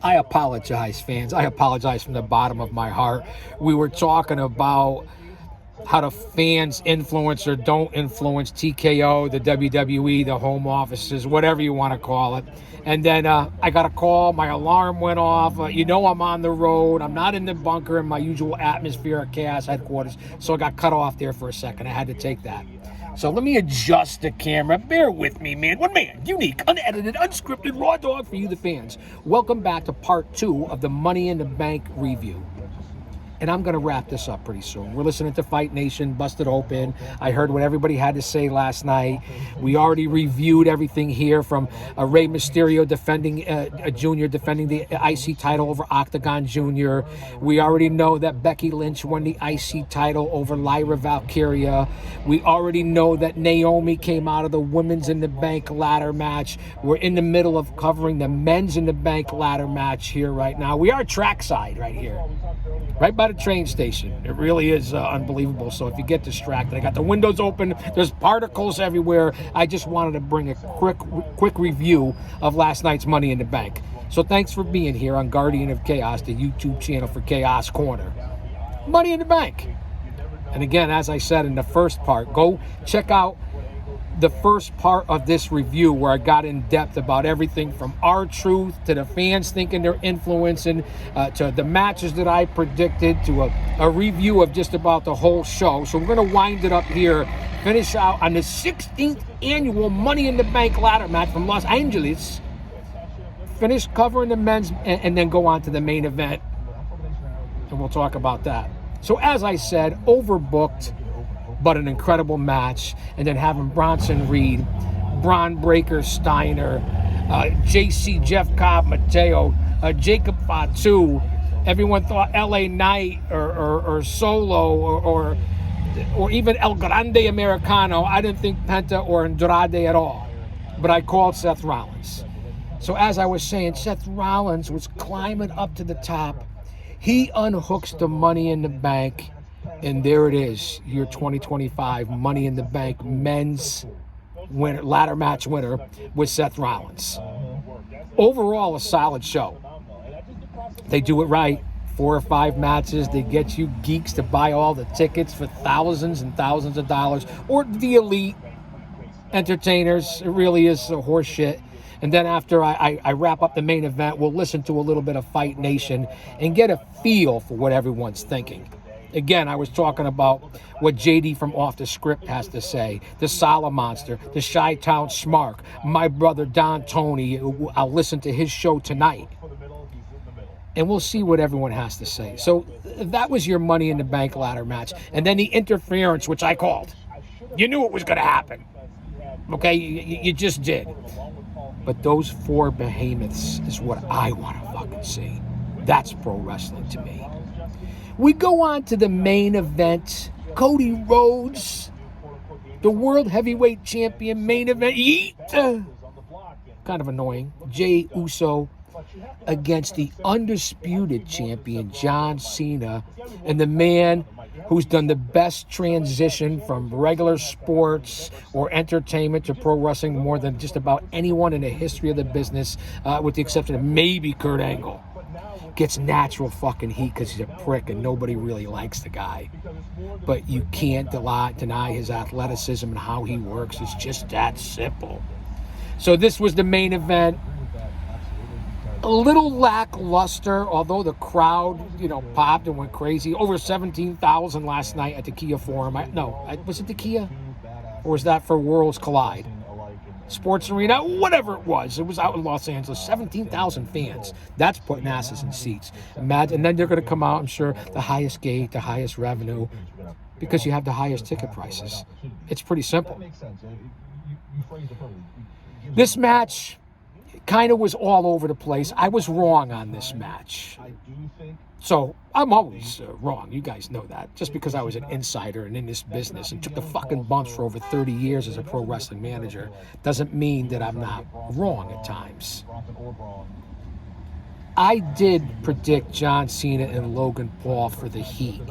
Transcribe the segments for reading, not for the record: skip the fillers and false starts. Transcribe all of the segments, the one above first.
I apologize, fans. I apologize from the bottom of my heart. We were talking about how the fans influence or don't influence TKO, the WWE, the home offices, whatever you want to call it. And then I got a call. My alarm went off. I'm on the road. I'm not in the bunker in my usual atmosphere at Chaos headquarters. So I got cut off there for a second. I had to take that. So let me adjust the camera. Bear with me, man. One man, unique, unedited, unscripted, raw dog for you, the fans. Welcome back to part 2 of the Money in the Bank review. And I'm going to wrap this up pretty soon. We're listening to Fight Nation, Busted Open. I heard what everybody had to say last night. We already reviewed everything here from Rey Mysterio defending Jr., defending the IC title over Octagon Jr. We already know that Becky Lynch won the IC title over Lyra Valkyria. We already know that Naomi came out of the Women's in the Bank ladder match. We're in the middle of covering the Men's in the Bank ladder match here right now. We are trackside right here, right by the train station. It really is unbelievable. So if you get distracted, I got the windows open. There's particles everywhere. I just wanted to bring a quick review of last night's Money in the Bank. So thanks for being here on Guardian of Chaos, the YouTube channel for Chaos Corner. Money in the Bank. And again, as I said in the first part, go check out the first part of this review where I got in depth about everything from R-Truth to the fans thinking they're influencing, to the matches that I predicted, to a review of just about the whole show. So we're going to wind it up here, finish out on the 16th annual Money in the Bank ladder match from Los Angeles. Finish covering the men's and then go on to the main event. And we'll talk about that. So as I said, overbooked, but an incredible match. And then having Bronson Reed, Braun Breaker Steiner, JC Jeff Cobb Mateo, Jacob Fatu. Everyone thought LA Knight or Solo or even El Grande Americano. I didn't think Penta or Andrade at all. But I called Seth Rollins. So as I was saying, Seth Rollins was climbing up to the top. He unhooks the Money in the Bank. And there it is, year 2025, Money in the Bank men's winner, ladder match winner with Seth Rollins. Overall, a solid show. They do it right. 4 or 5 matches. They get you geeks to buy all the tickets for thousands and thousands of dollars. Or the elite entertainers. It really is a horse shit. And then after I wrap up the main event, we'll listen to a little bit of Fight Nation and get a feel for what everyone's thinking. Again, I was talking about what JD from Off the Script has to say, the Sala Monster, the Chi-Town Schmark, my brother Don Tony. I'll listen to his show tonight. And we'll see what everyone has to say. So that was your Money in the Bank ladder match. And then the interference, which I called. You knew it was going to happen. Okay, you just did. But those 4 behemoths is what I want to fucking see. That's pro wrestling to me. We go on to the main event. Cody Rhodes, the World Heavyweight Champion, main event. Yeet! Kind of annoying. Jey Uso against the undisputed champion, John Cena, and the man who's done the best transition from regular sports or entertainment to pro wrestling more than just about anyone in the history of the business, with the exception of maybe Kurt Angle. Gets natural fucking heat because he's a prick and nobody really likes the guy. But you can't deny his athleticism and how he works. It's just that simple. So this was the main event. A little lackluster, although the crowd, popped and went crazy. Over 17,000 last night at the Kia Forum. Was it the Kia? Or was that for Worlds Collide? Sports Arena, whatever it was. It was out in Los Angeles. 17,000 fans. That's putting asses in seats. Imagine, and then they're going to come out, I'm sure, the highest gate, the highest revenue, because you have the highest ticket prices. It's pretty simple. This match kind of was all over the place. I was wrong on this match. So I'm always wrong. You guys know that. Just because I was an insider and in this business and took the fucking bumps for over 30 years as a pro wrestling manager doesn't mean that I'm not wrong at times. I did predict John Cena and Logan Paul for the heat.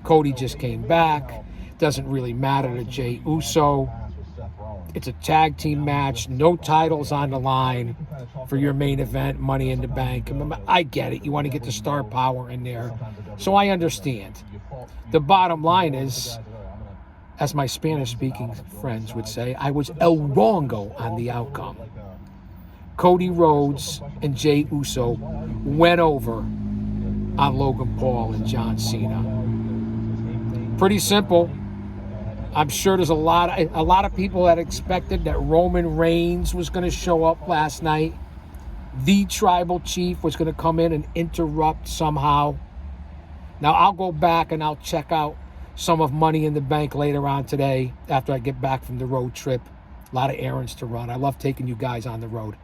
Cody just came back. Doesn't really matter to Jey Uso. It's a tag team match, no titles on the line for your main event, Money in the Bank. I get it. You want to get the star power in there. So I understand. The bottom line is, as my Spanish-speaking friends would say, I was el wrongo on the outcome. Cody Rhodes and Jey Uso went over on Logan Paul and John Cena. Pretty simple. I'm sure there's a lot of people that expected that Roman Reigns was going to show up last night. The tribal chief was going to come in and interrupt somehow. Now, I'll go back and I'll check out some of Money in the Bank later on today after I get back from the road trip. A lot of errands to run. I love taking you guys on the road.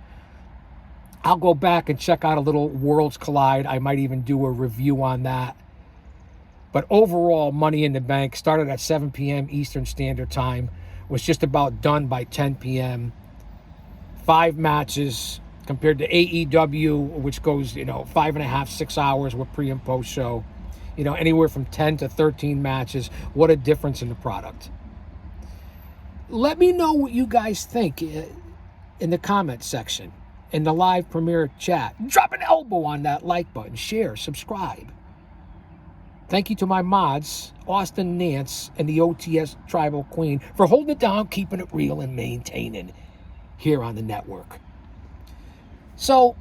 I'll go back and check out a little Worlds Collide. I might even do a review on that. But overall, Money in the Bank started at 7 p.m. Eastern Standard Time, was just about done by 10 p.m. 5 matches compared to AEW, which goes, 5.5, 6 hours with pre and post show. Anywhere from 10 to 13 matches. What a difference in the product. Let me know what you guys think in the comment section, in the live premiere chat. Drop an elbow on that like button, share, subscribe. Thank you to my mods, Austin Nance and the OTS Tribal Queen, for holding it down, keeping it real, and maintaining here on the network. So,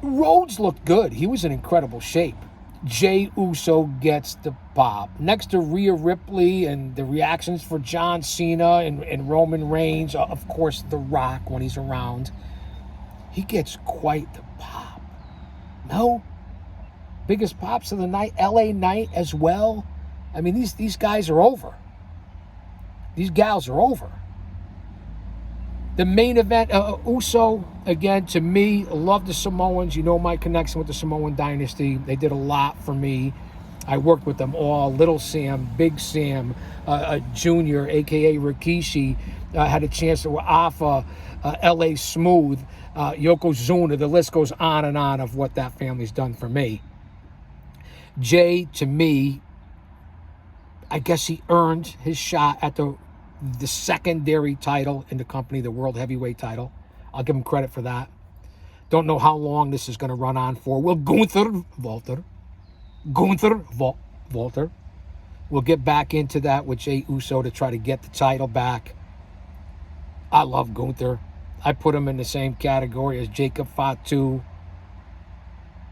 Rhodes looked good. He was in incredible shape. Jey Uso gets the pop. Next to Rhea Ripley and the reactions for John Cena and Roman Reigns, of course, The Rock when he's around. He gets quite the pop. No? Biggest pops of the night, LA Knight as well. I mean, these guys are over. These gals are over. The main event, Uso, again, to me, love the Samoans. You know my connection with the Samoan dynasty. They did a lot for me. I worked with them all. Little Sam, Big Sam, Junior, a.k.a. Rikishi. Had a chance to Alpha, L.A. Smooth, Yokozuna. The list goes on and on of what that family's done for me. Jay, to me, I guess he earned his shot at the secondary title in the company, the World Heavyweight title. I'll give him credit for that. Don't know how long this is going to run on for. Will Gunther Walter. We'll get back into that with Jey Uso to try to get the title back. I love Gunther. I put him in the same category as Jacob Fatu,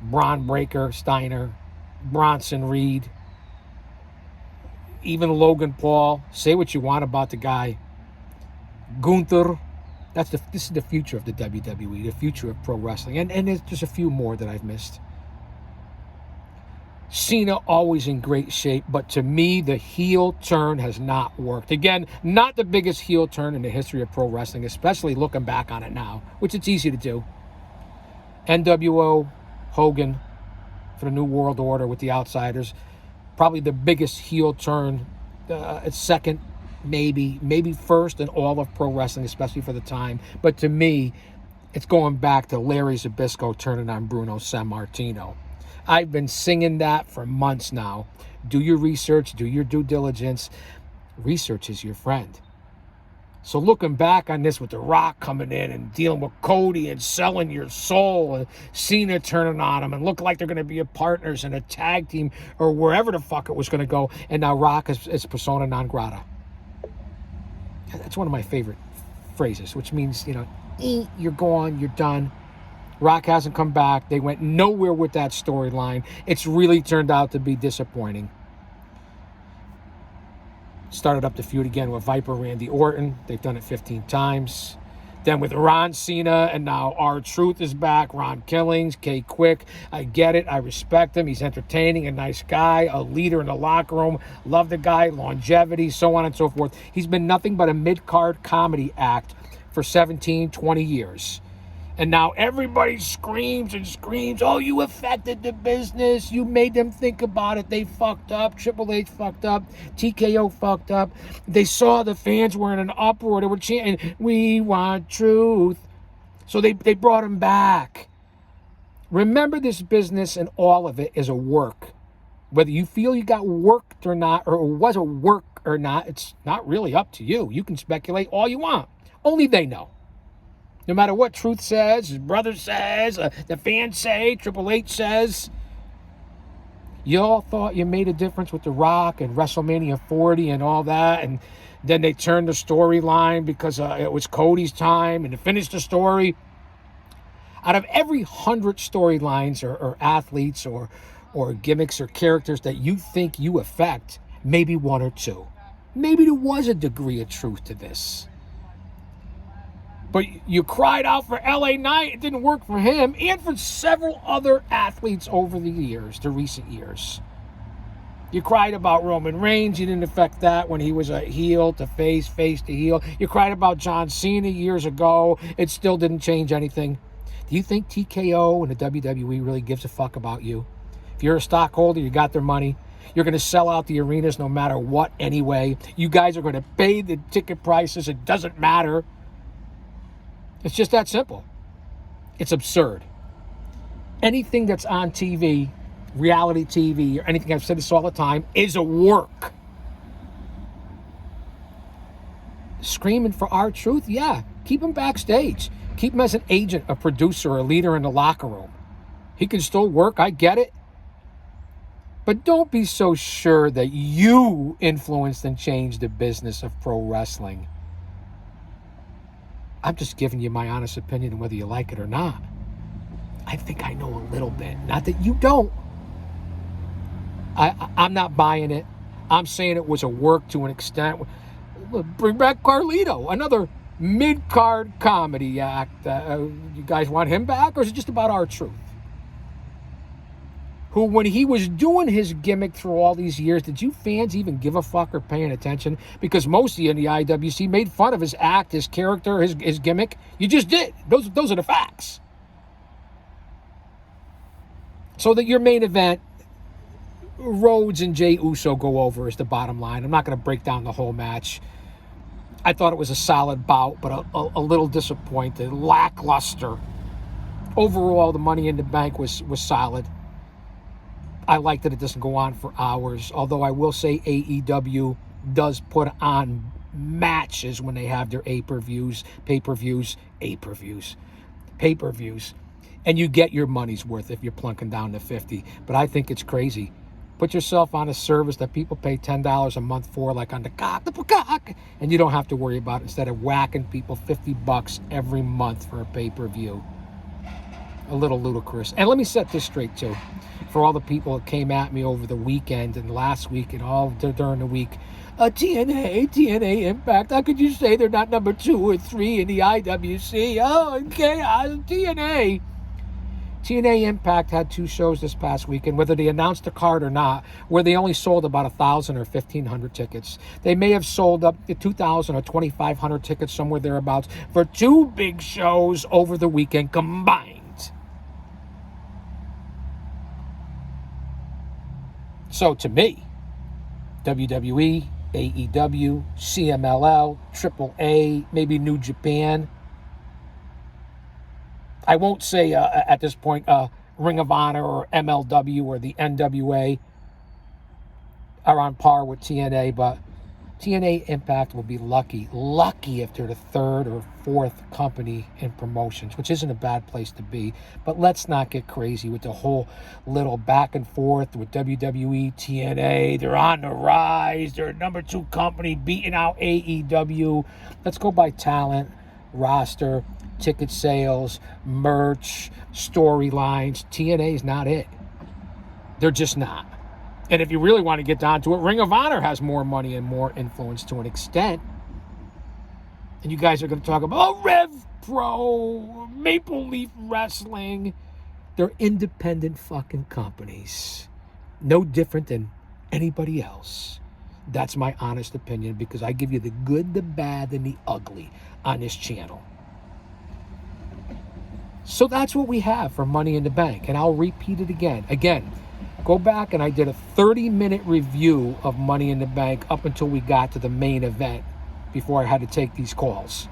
Braun Breaker Steiner, Bronson Reed, even Logan Paul. Say what you want about the guy. Gunther, this is the future of the WWE, the future of pro wrestling. And there's just a few more that I've missed. Cena always in great shape, but to me, the heel turn has not worked. Again, not the biggest heel turn in the history of pro wrestling, especially looking back on it now, which it's easy to do. NWO, Hogan, for the New World Order with the Outsiders. Probably the biggest heel turn, second, maybe first in all of pro wrestling, especially for the time. But to me, it's going back to Larry Zbyszko turning on Bruno Sammartino. I've been singing that for months now. Do your research, do your due diligence. Research is your friend. So looking back on this with The Rock coming in and dealing with Cody and selling your soul and Cena turning on him and looking like they're going to be partners in a tag team or wherever the fuck it was going to go. And now Rock is persona non grata. That's one of my favorite phrases, which means, you're gone, you're done. Rock hasn't come back. They went nowhere with that storyline. It's really turned out to be disappointing. Started up the feud again with Viper Randy Orton. They've done it 15 times. Then with Ron Cena, and now R-Truth is back. Ron Killings, K Quick. I get it. I respect him. He's entertaining, a nice guy, a leader in the locker room. Love the guy, longevity, so on and so forth. He's been nothing but a mid-card comedy act for 17, 20 years. And now everybody screams and screams, oh, you affected the business. You made them think about it. They fucked up. Triple H fucked up. TKO fucked up. They saw the fans were in an uproar. They were chanting, we want truth. So they brought him back. Remember, this business and all of it is a work. Whether you feel you got worked or not, or was a work or not, it's not really up to you. You can speculate all you want. Only they know. No matter what Truth says, his brother says, the fans say, Triple H says. You all thought you made a difference with The Rock and WrestleMania 40 and all that, and then they turned the storyline because it was Cody's time, and to finish the story. Out of every 100 storylines or athletes or gimmicks or characters that you think you affect, maybe one or two. Maybe there was a degree of truth to this. But you cried out for LA Knight. It didn't work for him and for several other athletes over the years, the recent years. You cried about Roman Reigns. You didn't affect that when he was a heel to face to heel. You cried about John Cena years ago. It still didn't change anything. Do you think TKO and the WWE really gives a fuck about you? If you're a stockholder, you got their money. You're going to sell out the arenas no matter what anyway. You guys are going to pay the ticket prices. It doesn't matter. It's just that simple. It's absurd. Anything that's on TV, reality TV, or anything, I've said this all the time, is a work. Screaming for our truth? Yeah. Keep him backstage. Keep him as an agent, a producer, a leader in the locker room. He can still work. I get it. But don't be so sure that you influenced and changed the business of pro wrestling. I'm just giving you my honest opinion whether you like it or not. I think I know a little bit. Not that you don't. I'm not buying it. I'm saying it was a work to an extent. Bring back Carlito, another mid-card comedy act. You guys want him back, or is it just about our truth? Who, when he was doing his gimmick through all these years, did you fans even give a fuck or paying attention? Because most of you in the IWC made fun of his act, his character, his gimmick. You just did. Those are the facts. So that your main event, Rhodes and Jey Uso go over is the bottom line. I'm not going to break down the whole match. I thought it was a solid bout, but a little disappointed, lackluster. Overall, the Money in the Bank was solid. I like that it doesn't go on for hours, although I will say AEW does put on matches when they have their pay-per-views, and you get your money's worth if you're plunking down to 50. But I think it's crazy. Put yourself on a service that people pay $10 a month for, like on the Peacock, and you don't have to worry about it, instead of whacking people $50 every month for a pay-per-view. A little ludicrous. And let me set this straight, too. For all the people that came at me over the weekend and last week and all during the week, TNA Impact, how could you say they're not number 2 or 3 in the IWC? Oh, chaos, TNA. TNA Impact had 2 shows this past weekend, whether they announced the card or not, where they only sold about 1,000 or 1,500 tickets. They may have sold up to 2,000 or 2,500 tickets, somewhere thereabouts, for 2 big shows over the weekend combined. So to me, WWE, AEW, CMLL, AAA, maybe New Japan. I won't say at this point Ring of Honor or MLW or the NWA are on par with TNA, but TNA Impact will be lucky if they're the 3rd or 4th company in promotions, which isn't a bad place to be. But let's not get crazy with the whole little back and forth with WWE, TNA. They're on the rise. They're a number 2 company beating out AEW. Let's go by talent, roster, ticket sales, merch, storylines. TNA is not it. They're just not. And if you really want to get down to it, Ring of Honor has more money and more influence to an extent. And you guys are going to talk about Rev Pro, Maple Leaf Wrestling. They're independent fucking companies. No different than anybody else. That's my honest opinion, because I give you the good, the bad, and the ugly on this channel. So that's what we have for Money in the Bank. And I'll repeat it again. Go back and I did a 30-minute review of Money in the Bank up until we got to the main event before I had to take these calls.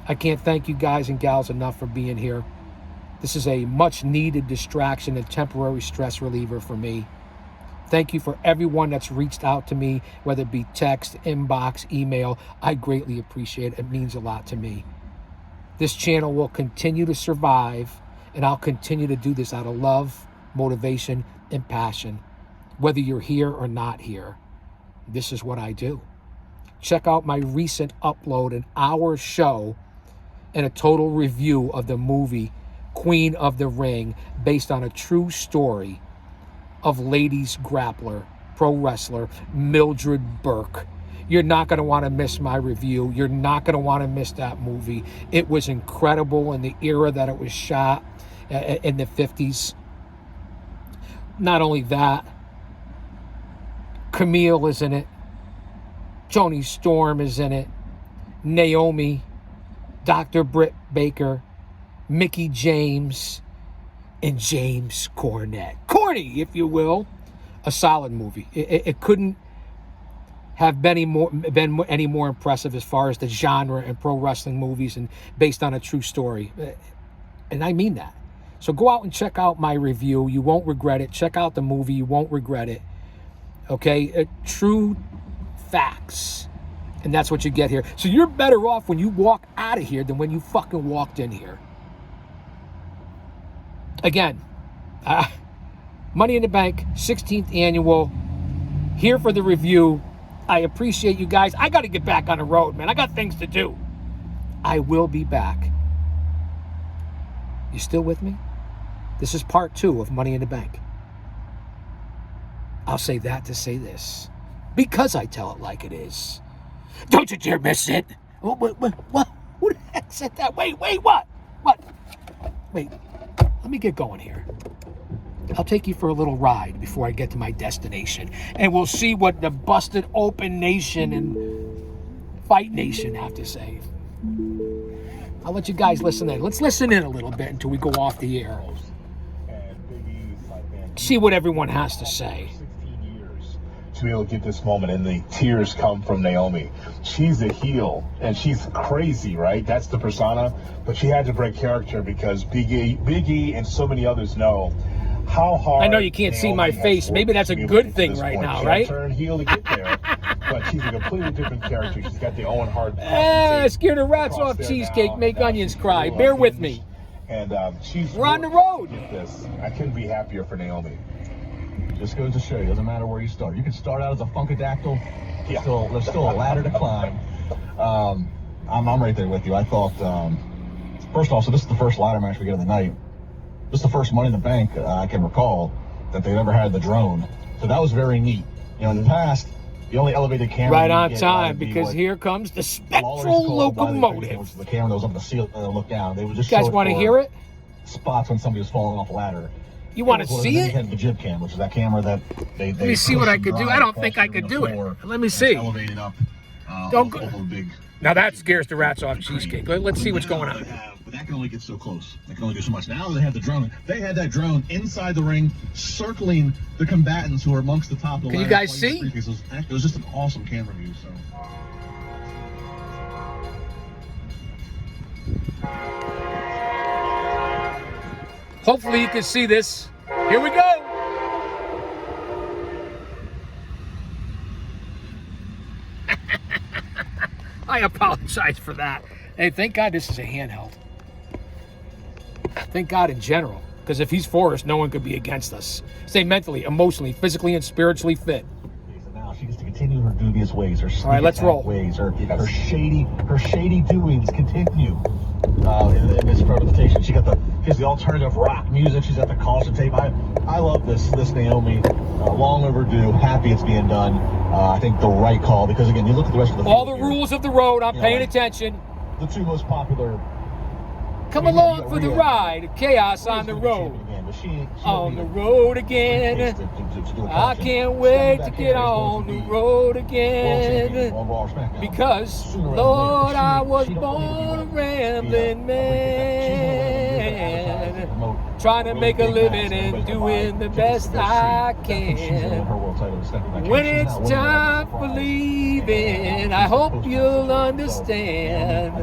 I can't thank you guys and gals enough for being here. This is a much-needed distraction and temporary stress reliever for me. Thank you for everyone that's reached out to me, whether it be text, inbox, email. I greatly appreciate it. It means a lot to me. This channel will continue to survive, and I'll continue to do this out of love, motivation, and passion. Whether you're here or not here, this is what I do. Check out my recent upload, an hour show and a total review of the movie Queen of the Ring, based on a true story of ladies grappler, pro wrestler Mildred Burke. You're not going to want to miss my review. You're not going to want to miss that movie. It was incredible in the era that it was shot in the 50s. Not only that, Camille is in it. Toni Storm is in it. Naomi, Dr. Britt Baker, Mickey James, and James Cornette. Corny, if you will. A solid movie. It couldn't have been any more impressive as far as the genre and pro wrestling movies and based on a true story. And I mean that. So go out and check out my review. You won't regret it. Check out the movie. You won't regret it. Okay? True facts. And that's what you get here. So you're better off when you walk out of here than when you fucking walked in here. Again, Money in the Bank, 16th annual. Here for the review. I appreciate you guys. I got to get back on the road, man. I got things to do. I will be back. You still with me? This is part 2 of Money in the Bank. I'll say that to say this, because I tell it like it is. Don't you dare miss it. What? Who the heck said that? Wait, what? What? Wait, let me get going here. I'll take you for a little ride before I get to my destination, and we'll see what the busted open nation and fight nation have to say. I'll let you guys listen in. Let's listen in a little bit until we go off the air. See what everyone has to say. To be able to get this moment, and the tears come from Naomi. She's a heel, and she's crazy, right? That's the persona. But she had to break character because Big E, and so many others know how hard. I know you can't see my face. Maybe that's a good thing right now, right? Turn heel to get there, but she's a completely different character. She's got the Owen Hart. Scare the rats off cheesecake, make onions cry. Bear with me. And we're on the road. I couldn't be happier for Naomi. Just goes to show you, doesn't matter where you start. You can start out as a funkadactyl. Yeah. There's still a ladder to climb. I'm right there with you. I thought, first off, so this is the first ladder match we get of the night. This is the first Money in the Bank I can recall that they've ever had the drone. So that was very neat. You know, in the past, the only elevated camera. Right on time, because here comes the spectral locomotive. Which is the camera that was up the ceiling and look down. They would just you guys want to hear it? Spots when somebody was falling off a ladder. You want to see it? Had the jib cam, which is that camera that they Let me see what I could do. I don't think I could do it. Let me see. Elevated up. Don't go. Now that scares the rats off cheesecake. Let's see what's going on. But that can only get so close. That can only do so much. Now they have the drone. They had that drone inside the ring, circling the combatants who are amongst the top of the ladder. Can you guys see? It was just an awesome camera view. So. Hopefully you can see this. Here we go. I apologize for that. Hey, thank God this is a handheld. Thank God in general. Because if he's for us, no one could be against us. Stay mentally, emotionally, physically, and spiritually fit. So now she gets to continue her dubious ways, her all right, let's roll. Ways, her shady doings continue in this presentation. She has the alternative rock music. She's got the caution tape. I love this Naomi. Long overdue. Happy it's being done. I think the right call, because again, you look at the rest of the all the rules of the road. I'm paying attention. The two most popular. Come along for the ride. Chaos on the road. On the road again. I can't wait to get on the road again. Because, Lord, I was born a rambling man, trying to make a living and doing the best I can. When it's time for leaving, I hope you'll understand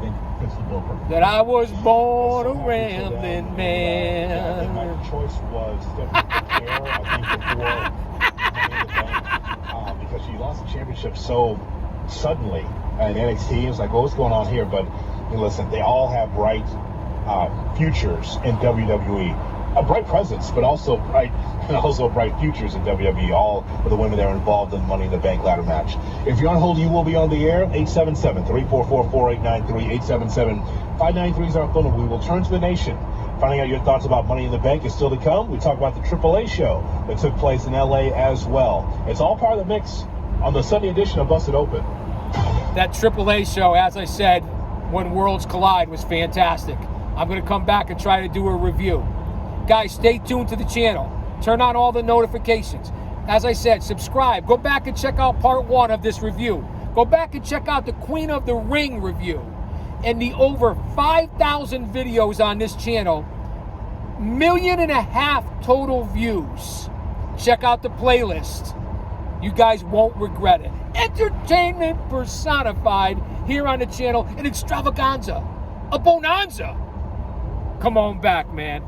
that I was born a rambling man. My choice was definitely fair. I think before because she lost the championship so suddenly in NXT. It was like, well, what's going on here? But listen, they all have bright futures in WWE. A bright presence, but also bright futures in WWE. All of the women that are involved in Money in the Bank ladder match. If you're on hold, you will be on the air. 877-344-4893. 877-593 is our phone number. We will turn to the nation. Finding out your thoughts about Money in the Bank is still to come. We talk about the AAA show that took place in LA as well. It's all part of the mix on the Sunday edition of Busted Open. That AAA show, as I said, when Worlds Collide, was fantastic. I'm going to come back and try to do a review. Guys, stay tuned to the channel. Turn on all the notifications. As I said, subscribe. Go back and check out part 1 of this review. Go back and check out the Queen of the Ring review. And the over 5,000 videos on this channel, 1.5 million total views. Check out the playlist. You guys won't regret it. Entertainment personified here on the channel, an extravaganza, a bonanza. Come on back, man.